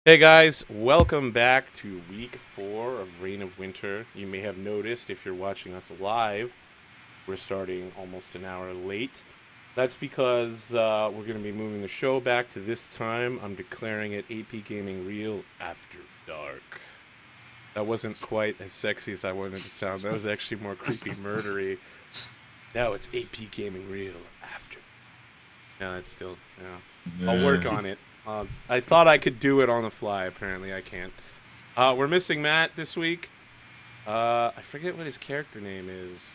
Hey guys, welcome back to week 4 of Reign of Winter. You may have noticed if you're watching us live, we're starting almost an hour late. That's because we're going to be moving the show back to this time. I'm declaring it APGamingREAL After Dark. That wasn't quite as sexy as I wanted it to sound. That was actually more creepy murdery. Now it's APGamingREAL After. No, it's still, I'll work on it. I thought I could do it on the fly. Apparently, I can't. We're missing Matt this week. I forget what his character name is.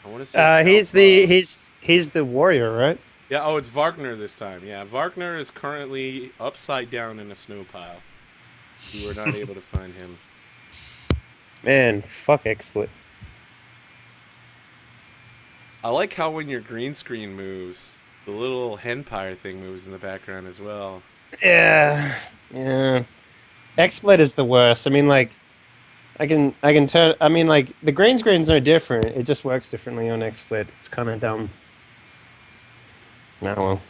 I want to say he's the warrior, right? Yeah. Oh, it's Wagner this time. Yeah, Wagner is currently upside down in a snow pile. We were not able to find him. Man, fuck XSplit. I like how when your green screen moves, the little henpire thing moves in the background as well. Yeah. XSplit is the worst. I mean, like, I can turn. I mean, like, the green screen's no different. It just works differently on XSplit. It's kind of dumb. Oh well.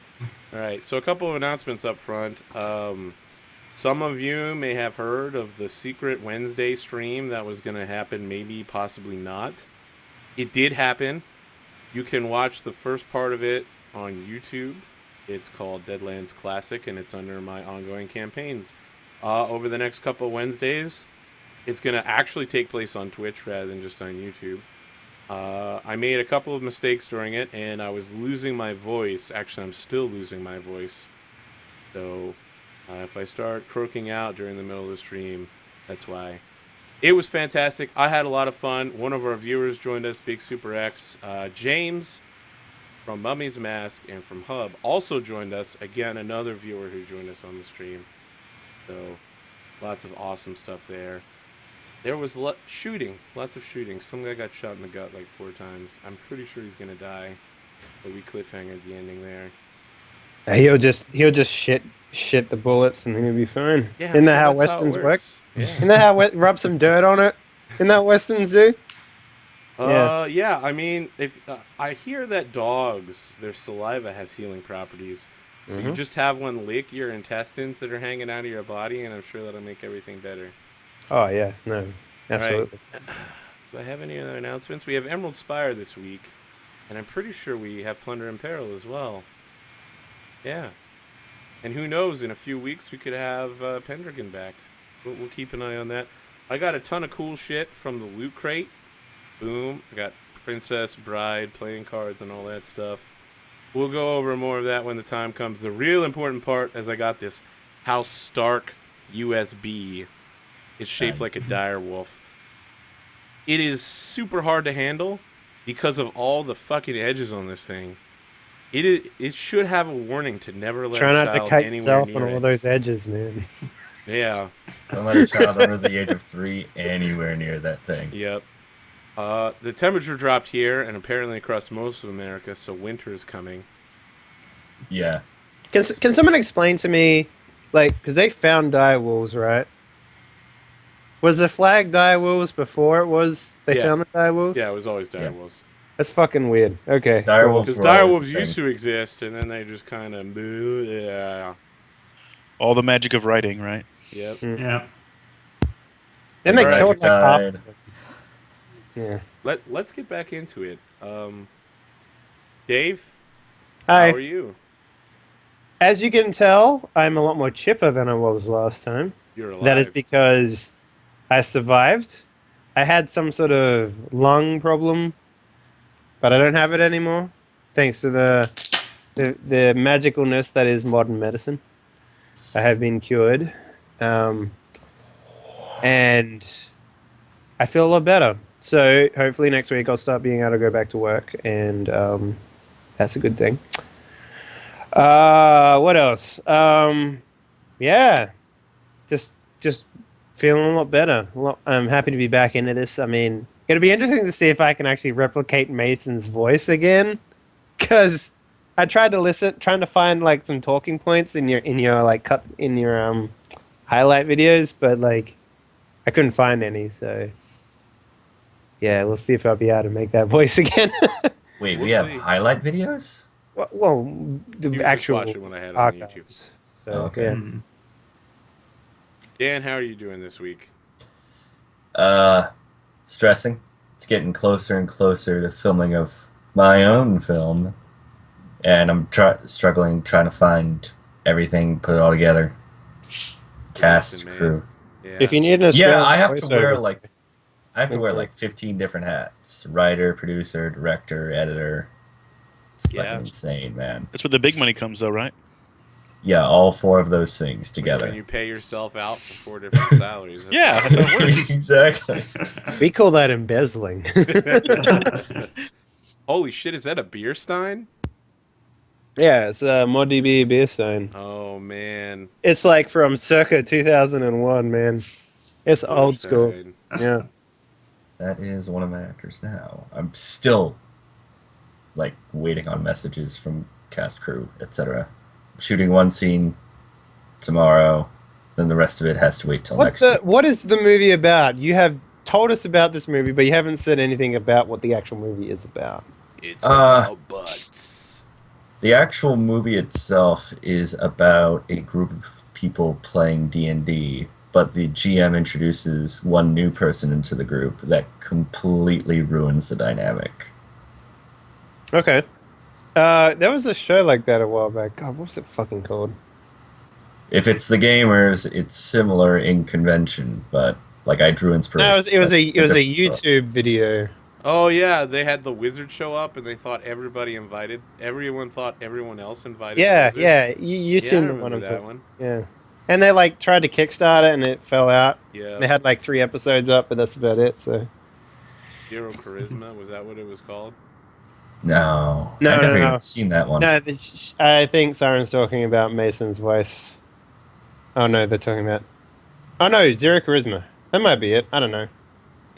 All right. So a couple of announcements up front. Some of you may have heard of the secret Wednesday stream that was going to happen. Maybe, possibly not. It did happen. You can watch the first part of it on YouTube. It's called Deadlands Classic, and it's under my ongoing campaigns. Over the next couple of Wednesdays, it's going to actually take place on Twitch rather than just on YouTube. I made a couple of mistakes during it, and I was losing my voice. Actually, I'm still losing my voice. So if I start croaking out during the middle of the stream, that's why. It was fantastic. I had a lot of fun. One of our viewers joined us, Big Super X. James from Mummy's Mask and from Hub also joined us. Again, another viewer who joined us on the stream. So, lots of awesome stuff there. There was shooting, lots of shooting. Some guy got shot in the gut like 4 times. I'm pretty sure he's gonna die, but we cliffhangered the ending there. He'll just shit the bullets and then he'll be fine. Yeah, Isn't that how Westerns work? Yeah. Isn't that how rub some dirt on it? Isn't that Westerns do? Yeah. I mean, if I hear that dogs, their saliva has healing properties. You just have one lick your intestines that are hanging out of your body, and I'm sure that'll make everything better. Oh yeah, no, absolutely. Right. Do I have any other announcements? We have Emerald Spire this week, and I'm pretty sure we have Plunder and Peril as well. Yeah. And who knows, in a few weeks we could have Pendragon back. We'll keep an eye on that. I got a ton of cool shit from the Loot Crate. Boom. I got Princess, Bride, playing cards, and all that stuff. We'll go over more of that when the time comes. The real important part is I got this House Stark USB. It's shaped like a dire wolf. It is super hard to handle because of all the fucking edges on this thing. It should have a warning to never let Try a not to child cut anywhere yourself near on all it. those edges, man. Yeah. Don't let a child under the age of 3 anywhere near that thing. Yep. The temperature dropped here and apparently across most of America, so winter is coming. Yeah. Can someone explain to me, like, because they found dire wolves, right? Was the flag dire wolves before it was they found the dire wolves? Yeah, it was always dire wolves. That's fucking weird. Okay. Dire wolves Because were dire always wolves the used thing. to exist, and then they just kind of yeah. All the magic of writing, right? Yep. Yeah. Then they Right, killed like half died. of them. Yeah. Let's get back into it. Dave, Hi. how are you? As you can tell, I'm a lot more chipper than I was last time. You're alive. That is because I survived. I had some sort of lung problem, but I don't have it anymore, thanks to the magicalness that is modern medicine. I have been cured, and I feel a lot better. So hopefully next week I'll start being able to go back to work, and that's a good thing. What else? Yeah, just feeling a lot better. I'm happy to be back into this. I mean, it'll be interesting to see if I can actually replicate Mason's voice again, because I tried to trying to find like some talking points in your like highlight videos, but like I couldn't find any. So yeah, we'll see if I'll be able to make that voice again. Wait, We'll we have see. highlight videos? Well, You the just actual watch it when I had it on YouTube. archives. So, Okay. yeah. Dan, how are you doing this week? Stressing. It's getting closer and closer to filming of my own film, and I'm struggling trying to find everything, put it all together. Cast, Listen, man. crew. Yeah. If you need an Yeah, Australian I have to wear voiceover, like 15 different hats: writer, producer, director, editor. It's Yeah. fucking insane, man. That's where the big money comes, though, right? Yeah, all 4 of those things together. When you pay yourself out for 4 different salaries. Yeah, that's how it works. Exactly. we call that embezzling. Holy shit, is that a beer stein? Yeah, it's a ModDB beer stein. Oh, man. It's like from circa 2001, man. It's Beer old school. stein. Yeah. That is one of my actors now. I'm still like waiting on messages from cast, crew, etc. Shooting one scene tomorrow, then the rest of it has to wait till next week. What is the movie about? You have told us about this movie, but you haven't said anything about what the actual movie is about. It's about butts. The actual movie itself is about a group of people playing D&D, but the GM introduces one new person into the group that completely ruins the dynamic. Okay. There was a show like that a while back. God, what was it fucking called? If it's the gamers, it's similar in convention, but like I drew inspiration. No, it was a different stuff. YouTube video. Oh, yeah, they had the wizard show up, and they thought everyone thought everyone else invited Yeah, the wizard. yeah. You Yeah, seen I the one remember I'm that talking. one. Yeah. And they like tried to kickstart it and it fell out. Yeah. They had like 3 episodes up, but that's about it. So Hero Charisma, was that what it was called? No, No, I've no, never no. even seen that one. no, I think Siren's talking about Mason's voice. Oh no, they're talking about. Oh no, Zero Charisma. That might be it. I don't know.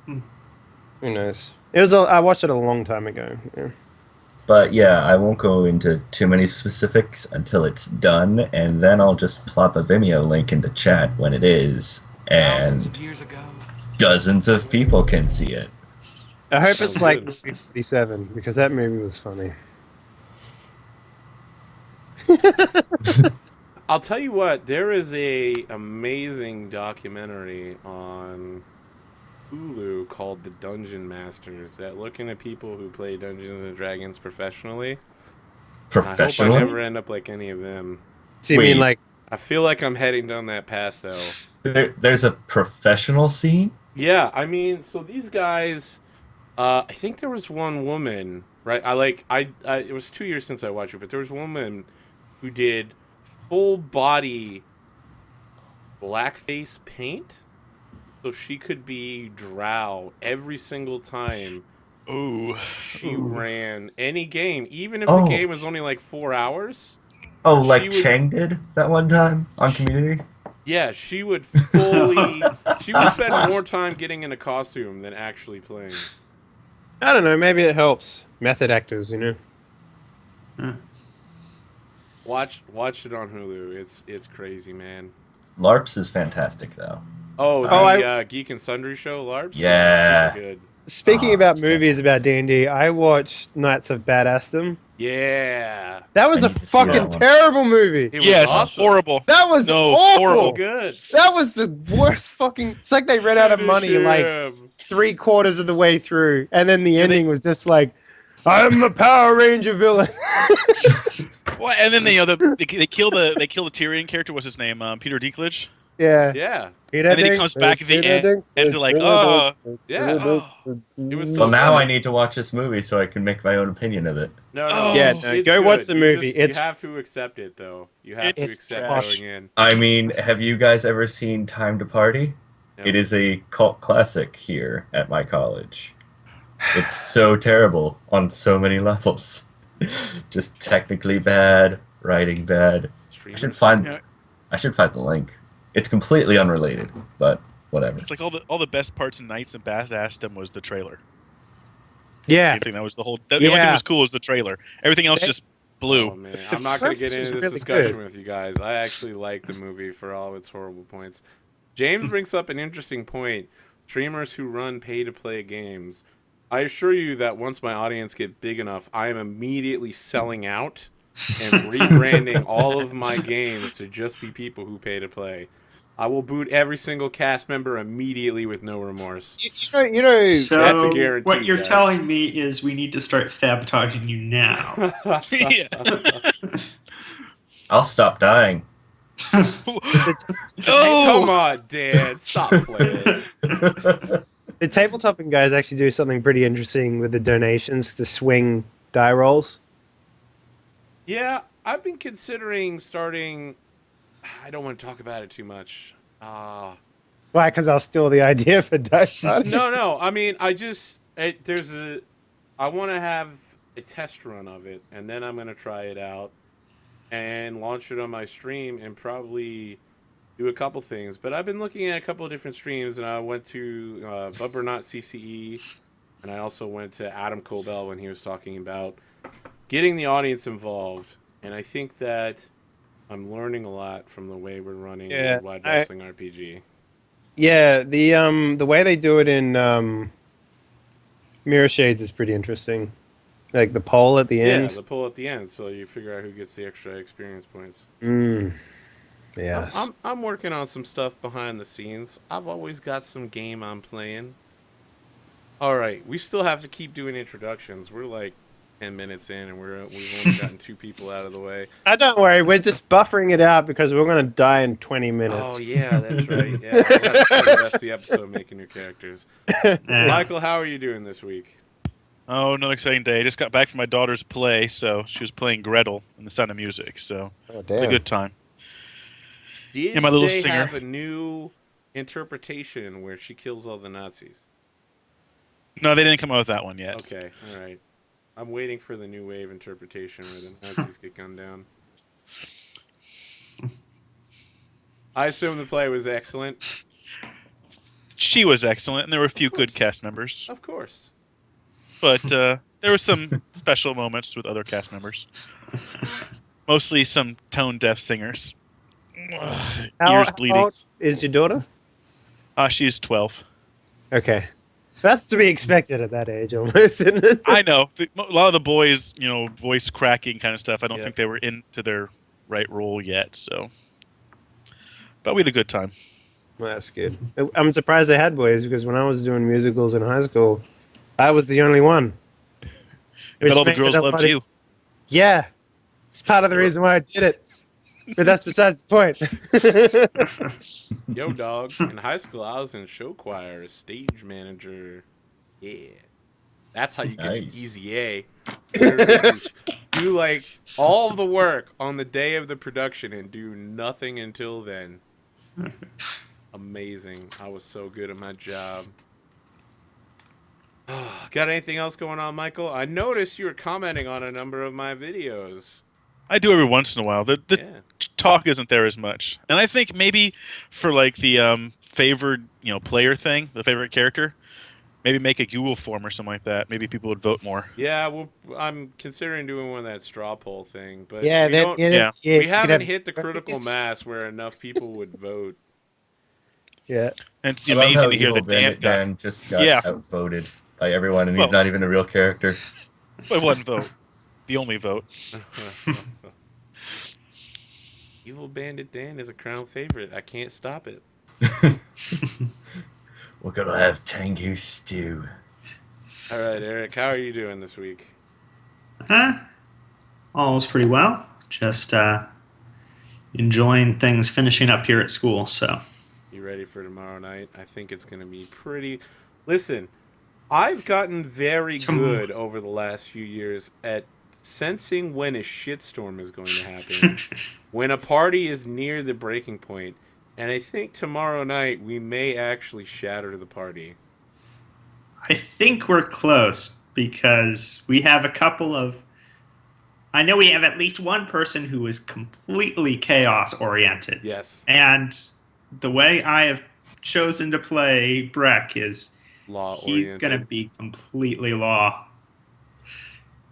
Who knows? I watched it a long time ago. Yeah. But yeah, I won't go into too many specifics until it's done, and then I'll just plop a Vimeo link into chat when it is, Thousands and of years ago. dozens of people can see it. I hope Sounds it's like good. movie 57 because that movie was funny. I'll tell you what, there is a amazing documentary on Hulu called The Dungeon Masters that looking at people who play Dungeons and Dragons professionally. I hope I Professionally? never end up like any of them. So you mean Wait. like I feel like I'm heading down that path though. There's a professional scene? Yeah, I mean, so these guys, I think there was one woman, right? It was 2 years since I watched it, but there was one woman who did full body blackface paint, so she could be Drow every single time Ooh. she ran any game, even if Oh. the game was only like 4 hours. Oh, She like would- Chang did that one time on Community? Yeah, she would fully. She would spend more time getting in a costume than actually playing. I don't know, maybe it helps method actors, you know. Watch it on Hulu. It's crazy, man. LARPs is fantastic, though. Oh, the Oh, Geek and Sundry show, LARPs. Yeah. Super good. Speaking Oh, about it's movies fantastic. about D&D, I watched Knights of Badassdom. Yeah, That was I a need to see that fucking one. terrible movie. it was Yes, awesome. horrible. That was No, awful. horrible. Good. That was the worst fucking. It's like they ran out of money like Finish him. 3/4 of the way through, and then the ending was just like, "I'm a Power Ranger villain." Well, and then they kill the Tyrion character. What's his name? Peter Dinklage. Yeah. Yeah, And then he comes back at the end and they're like, oh. yeah. Oh. It was so Well, now funny. I need to watch this movie so I can make my own opinion of it. No, Oh. Yeah, it's no, go watch good. the You movie. just- It's- you have to accept it, though. You have to It's accept trash. going in. I mean, have you guys ever seen Time to Party? No. It is a cult classic here at my college. It's so terrible on so many levels. Just technically bad, writing bad. I Streamers. should find Yeah. the link. It's completely unrelated, but whatever. It's like all the best parts of Knights and Badassdom was the trailer. Yeah. Same thing. That was the whole. The only thing that was cool was the trailer. Everything else just blew. Oh man, I'm not gonna get purpose is into this really discussion good. with you guys. I actually like the movie for all its horrible points. James brings up an interesting point. Streamers who run pay-to-play games. I assure you that once my audience get big enough, I am immediately selling out and rebranding all of my games to just be people who pay to play. I will boot every single cast member immediately with no remorse. You know. So That's a guarantee, what you're guys. telling me is we need to start sabotaging you now. Yeah. I'll stop dying. Come on, Dan. Stop playing. The tabletoping guys actually do something pretty interesting with the donations to swing die rolls. Yeah, I've been considering starting. I don't want to talk about it too much. Why? Because I'll steal the idea for dice. No. I mean, I want to have a test run of it, and then I'm going to try it out and launch it on my stream and probably do a couple things. But I've been looking at a couple of different streams, and I went to Bubbernot CCE, and I also went to Adam Colbell when he was talking about getting the audience involved. And I think that I'm learning a lot from the way we're running Worldwide Wrestling RPG. Yeah, the way they do it in Mirror Shades is pretty interesting. Like the poll at the end. Yeah, the poll at the end, so you figure out who gets the extra experience points. Yes. I'm working on some stuff behind the scenes. I've always got some game I'm playing. All right, we still have to keep doing introductions. We're like 10 minutes in, and we've only gotten 2 people out of the way. Don't worry, we're just buffering it out because we're going to die in 20 minutes. Oh, yeah, that's right. Yeah, you have to spend the rest of the episode making your characters. Michael, how are you doing this week? Oh, another exciting day. I just got back from my daughter's play, so she was playing Gretel in The Sound of Music, so damn. a good time. Did my little they singer. have a new interpretation where she kills all the Nazis? No, they didn't come out with that one yet. Okay, all right. I'm waiting for the new wave interpretation where the Nazis get gunned down. I assume the play was excellent. She was excellent, and there were a few good course. cast members. Of course. But there were some special moments with other cast members. Mostly some tone-deaf singers. Ears bleeding. How old is your daughter? She's 12. Okay. That's to be expected at that age, almost, isn't it? I know. A lot of the boys, voice cracking kind of stuff, I don't Yeah. think they were into their right role yet, so. But we had a good time. Well, that's good. I'm surprised they had boys because when I was doing musicals in high school, I was the only one. But all the made girls it a loved lot of- you. Yeah. It's part of the reason why I did it. But that's besides the point. Yo, dog. In high school, I was in show choir as stage manager. Yeah. That's how you get an Nice. easy A. Do like all of the work on the day of the production and do nothing until then. Amazing. I was so good at my job. Got anything else going on, Michael? I noticed you were commenting on a number of my videos. I do every once in a while. The Yeah. talk isn't there as much. And I think maybe for like the favored, player thing, the favorite character, maybe make a Google form or something like that. Maybe people would vote more. Yeah, well, I'm considering doing one of that straw poll thing, but Yeah, we, that, don't- yeah, we you haven't could have- hit the critical mass where enough people would vote. Yeah. And it's I love amazing how to hear Evil that Dan Bandit got Dan just got Yeah. outvoted by everyone, and he's Well- not even a real character. one vote. The only vote. Evil Bandit Dan is a crown favorite. I can't stop it. We're gonna have Tengu stew. All right, Eric, how are you doing this week? All's pretty well. Just enjoying things finishing up here at school. So You ready for tomorrow night? I think it's going to be pretty... Listen, I've gotten very good over the last few years at sensing when a shitstorm is going to happen, when a party is near the breaking point, and I think tomorrow night we may actually shatter the party. I think we're close because we have a couple of. I know we have at least one person who is completely chaos oriented. Yes, And the way I have chosen to play Breck is law he's oriented. going to be completely law.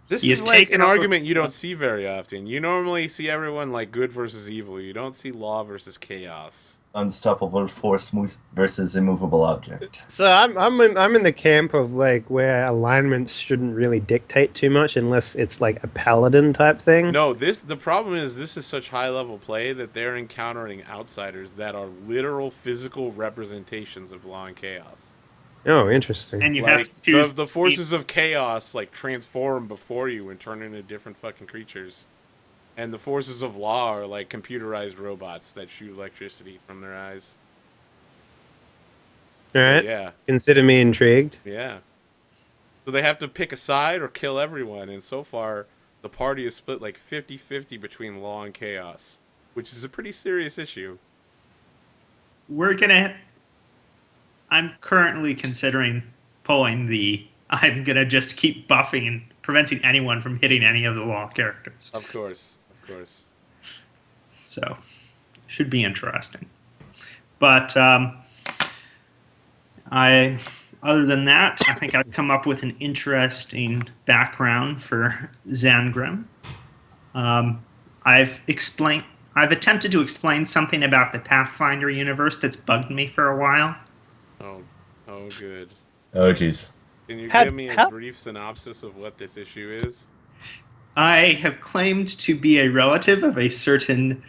This He is has like taken an over- argument you don't see very often. You normally see everyone like good versus evil. You don't see law versus chaos. Unstoppable force versus immovable object. So I'm in the camp of like where alignments shouldn't really dictate too much unless it's like a paladin type thing. No, the problem is this is such high level play that they're encountering outsiders that are literal physical representations of law and chaos. Oh, interesting. And you Like have to choose the forces of chaos like transform before you and turn into different fucking creatures. And the forces of law are like computerized robots that shoot electricity from their eyes. All right. Yeah. Consider me intrigued. Yeah. So they have to pick a side or kill everyone, and so far the party is split like 50-50 between law and chaos, which is a pretty serious issue. I'm currently considering pulling I'm gonna just keep buffing and preventing anyone from hitting any of the law characters. Of course. So, should be interesting. But other than that, I think I've come up with an interesting background for Zangrim. I've attempted to explain something about the Pathfinder universe that's bugged me for a while. Oh, good. Oh, jeez. Can you give me a brief synopsis of what this issue is? I have claimed to be a relative of a certain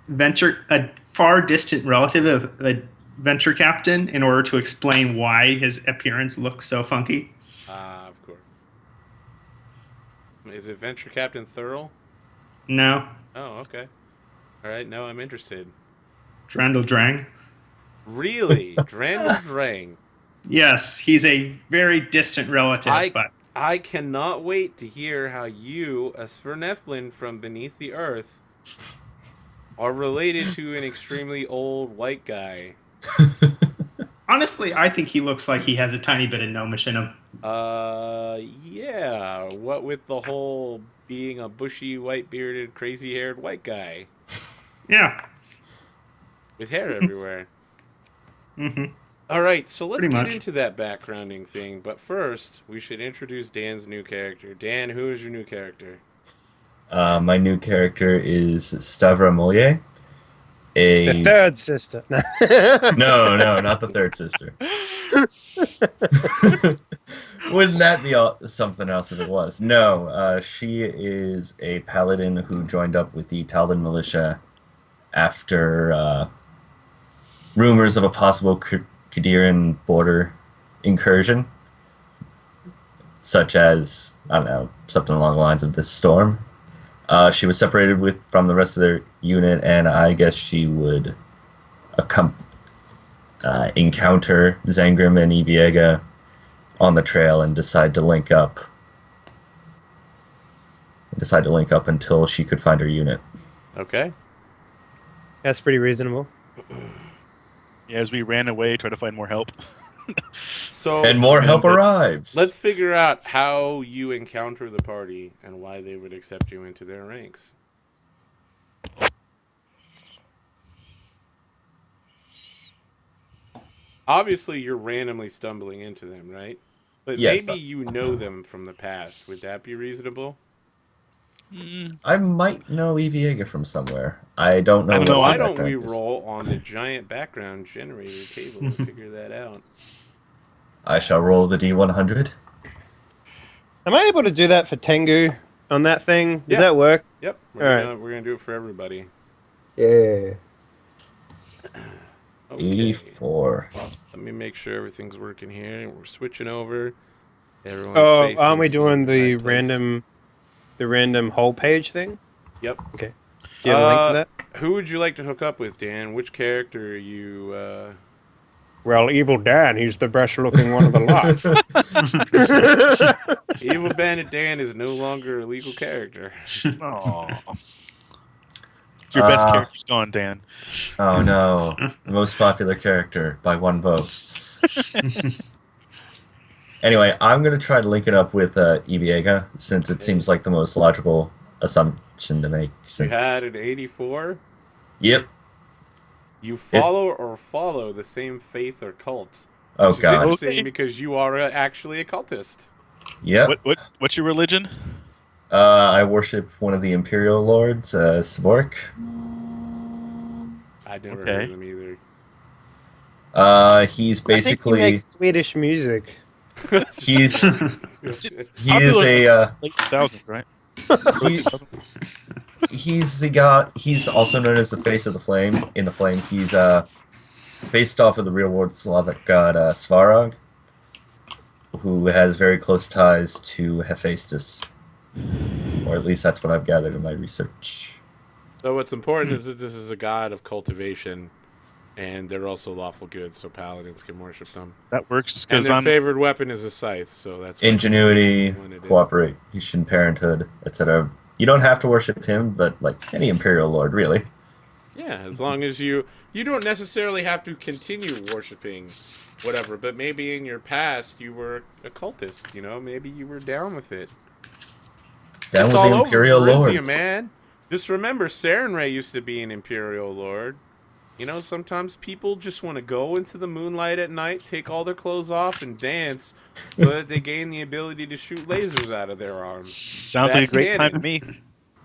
a far distant relative of a venture captain in order to explain why his appearance looks so funky. Of course. Is it Venture Captain Thurl? No. Oh, okay. All right, now I'm interested. Drandel Drang? Really? Drandel Drang. Yes, he's a very distant relative, but I cannot wait to hear how you, a Sverneflin from beneath the earth, are related to an extremely old white guy. honestly, I think he looks like he has a tiny bit of gnomish in him. Yeah. What with the whole being a bushy, white-bearded, crazy-haired white guy Yeah. with hair everywhere. Mm-hmm. All right, so let's Pretty get much. into that backgrounding thing. But first, we should introduce Dan's new character. Dan, who is your new character? My new character is Stavra Molye. The third sister. No, not the third sister. Wouldn't that be something else if it was? No, she is a paladin who joined up with the Taldan militia after rumors of a possible Qadiran border incursion, such as, I don't know, something along the lines of this storm. She was separated from the rest of their unit, and I guess she would encounter Zangrim and Eviega on the trail and decide to link up. Until she could find her unit. Okay. That's pretty reasonable. Yeah, as we ran away, try to find more help. So And more help arrives. let's figure out how you encounter the party and why they would accept you into their ranks. Obviously, you're randomly stumbling into them, right? But Yes. maybe you know them from the past. Would that be reasonable? I might know Eviega from somewhere. I don't know. I don't know, what Why her don't we background is. roll on the giant background generator table to figure that out? I shall roll the D100. Am I able to do that for Tengu on that thing? Does Yeah. that work? Yep, Alright. we're gonna do it for everybody. Yeah. Okay. 84. Let me make sure everything's working here. We're switching over. Everyone's Oh, facing aren't we to doing the right place. random whole page thing? Yep. Okay. Do you have a link to that? Who would you like to hook up with, Dan? Which character are you? Well, Evil Dan, he's the best looking one of the lot. Evil Bandit Dan is no longer a legal character. Aw. Your best character's gone, Dan. Oh no. The most popular character by one vote. Anyway, I'm going to try to link it up with Eviega, since it seems like the most logical assumption to make. You Since... had an 84. Yep. You follow the same faith or cult. Oh Which is god. interesting because you are actually a cultist. Yep. What's your religion? I worship one of the Imperial Lords, Svork. I'd never Okay. heard of them either. He's I think he basically makes Swedish music. he's he is Popular in a late 2000s, right? he, he's the god. He's also known as the face of the flame. In the flame, he's based off of the real world Slavic god Svarog, who has very close ties to Hephaestus, or at least that's what I've gathered in my research. So what's important is that this is a god of cultivation, and they're also lawful good, so paladins can worship them. That works And because their I'm favored weapon is a scythe, so that's why Ingenuity, wanted it. cooperation, parenthood, etc. You don't have to worship him, but like any Imperial Lord, really. Yeah, as long as you don't necessarily have to continue worshiping whatever, but maybe in your past you were a cultist, you know, maybe you were down with it. Down It's with all the over Imperial Varizia, Lords. man. Just remember, Sarenrae used to be an Imperial Lord. You know, sometimes people just want to go into the moonlight at night, take all their clothes off, and dance, so that they gain the ability to shoot lasers out of their arms. sounds like a That's great time canon. to me.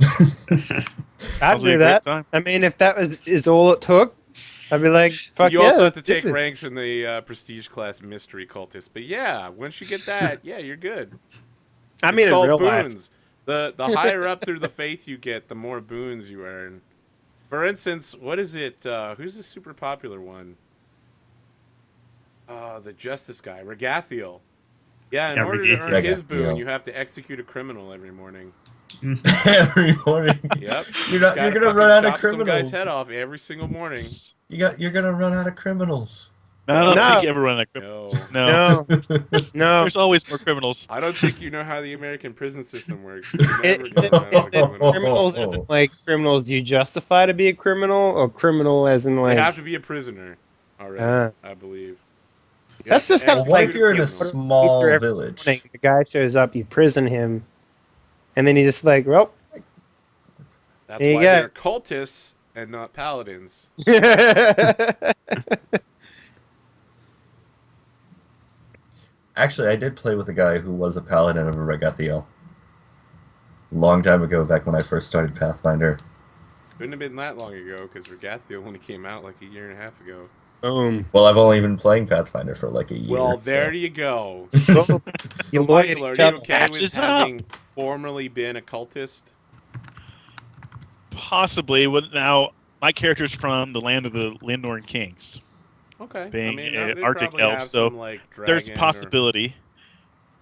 I'd Sounds like do a great that. time. I mean, if that is all it took, I'd be like, fuck You yeah. also have to let's do take this. ranks in the prestige class mystery cultist. But yeah, once you get that, yeah, you're good. I It's mean, in called real life. boons. The higher up through the faith you get, the more boons you earn. For instance, what is it? Who's the super popular one? The justice guy, Regathiel. Yeah, in Yeah, order to earn his Regathiel. boon, you have to execute a criminal every morning. Every morning. Yep. You're Just gonna gotta run out fucking of chop some guy's criminals. head off every single morning. You're gonna run out of criminals. No, I don't No. think you ever run that criminal. No. No. No. There's always more criminals. I don't think you know how the American prison system works. It- You're never gonna run out of criminals. criminals isn't like criminals you justify to be a criminal, or criminal as in They like. have to be a prisoner already, Ah. I believe. You That's have just to kinda Well, what like if you're in a execute them. small Every village? morning, the guy shows up, you prison him, and then he's just like, well. That's There you why go. they're cultists and not paladins. Actually, I did play with a guy who was a paladin of a Regathiel. Long time ago, back when I first started Pathfinder. Couldn't have been that long ago, because Regathiel only came out like a year and a half ago. Boom. Well, I've only been playing Pathfinder for like a year. Well, there so. you go. Boom. You look at Michael, are each you other. okay with Matches up. having formerly been a cultist? Possibly. Now, my character's from the land of the Lindorn Kings. Okay. Being they an Arctic probably elf, have so some, like, There's a dragon possibility.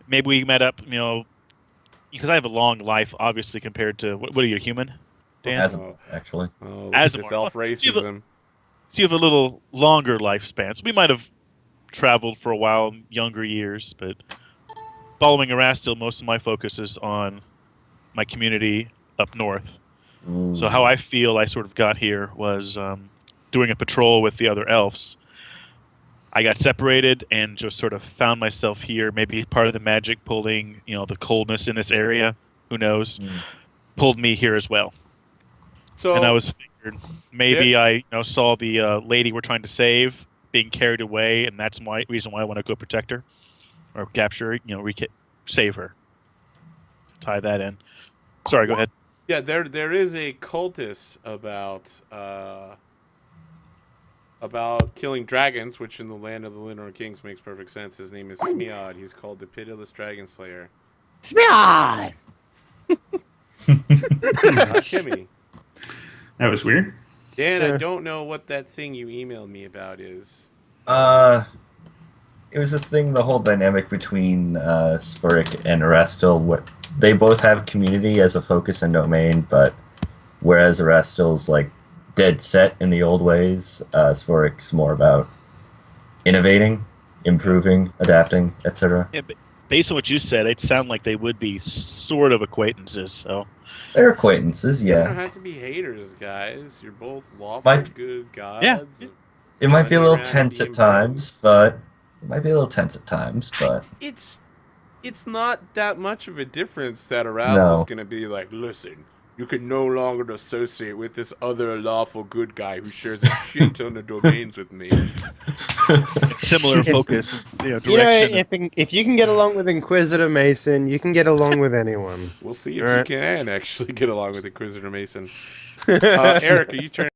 Maybe we met up, because I have a long life, obviously, compared to... What are you, a human, Dan? As actually. Oh, As this a- self-racism. So you have a little longer lifespan. So we might have traveled for a while in younger years, but following Erastil, most of my focus is on my community up north. So how I feel I sort of got here was doing a patrol with the other elves. I got separated and just sort of found myself here. Maybe part of the magic pulling, the coldness in this area. Who knows? Pulled me here as well. So, And I was figured maybe I saw the lady we're trying to save being carried away, and that's my reason why I want to go protect her or capture her. Save her. Tie that in. Sorry, go ahead. yeah, there is a cultist about killing dragons, which in the land of the Lindorn Kings makes perfect sense. His name is Smeod. He's called the Pitiless Dragon Slayer. Smeod! Not Kimmy. That was weird. Dan, Yeah. I don't know what that thing you emailed me about is. It was a thing, the whole dynamic between Sphuric and Erastil. They both have community as a focus and domain, but whereas Erastil's like dead set in the old ways, Sphuric's more about innovating, improving, adapting, etc. Yeah, based on what you said, it sounded like they would be sort of acquaintances. So They're acquaintances, You don't yeah. have to be haters, guys. You're both lawful, Might- good gods. Yeah. It might be a little Running around tense being at times, but It's not that much of a difference that Erastil's No. going to be like, listen, You can no longer associate with this other lawful good guy who shares a shit ton of domains with me. Similar focus, direction. You know, if you can get along with Inquisitor Mason, you can get along with anyone. We'll see if All right. you can actually get along with Inquisitor Mason. Eric, are you turning?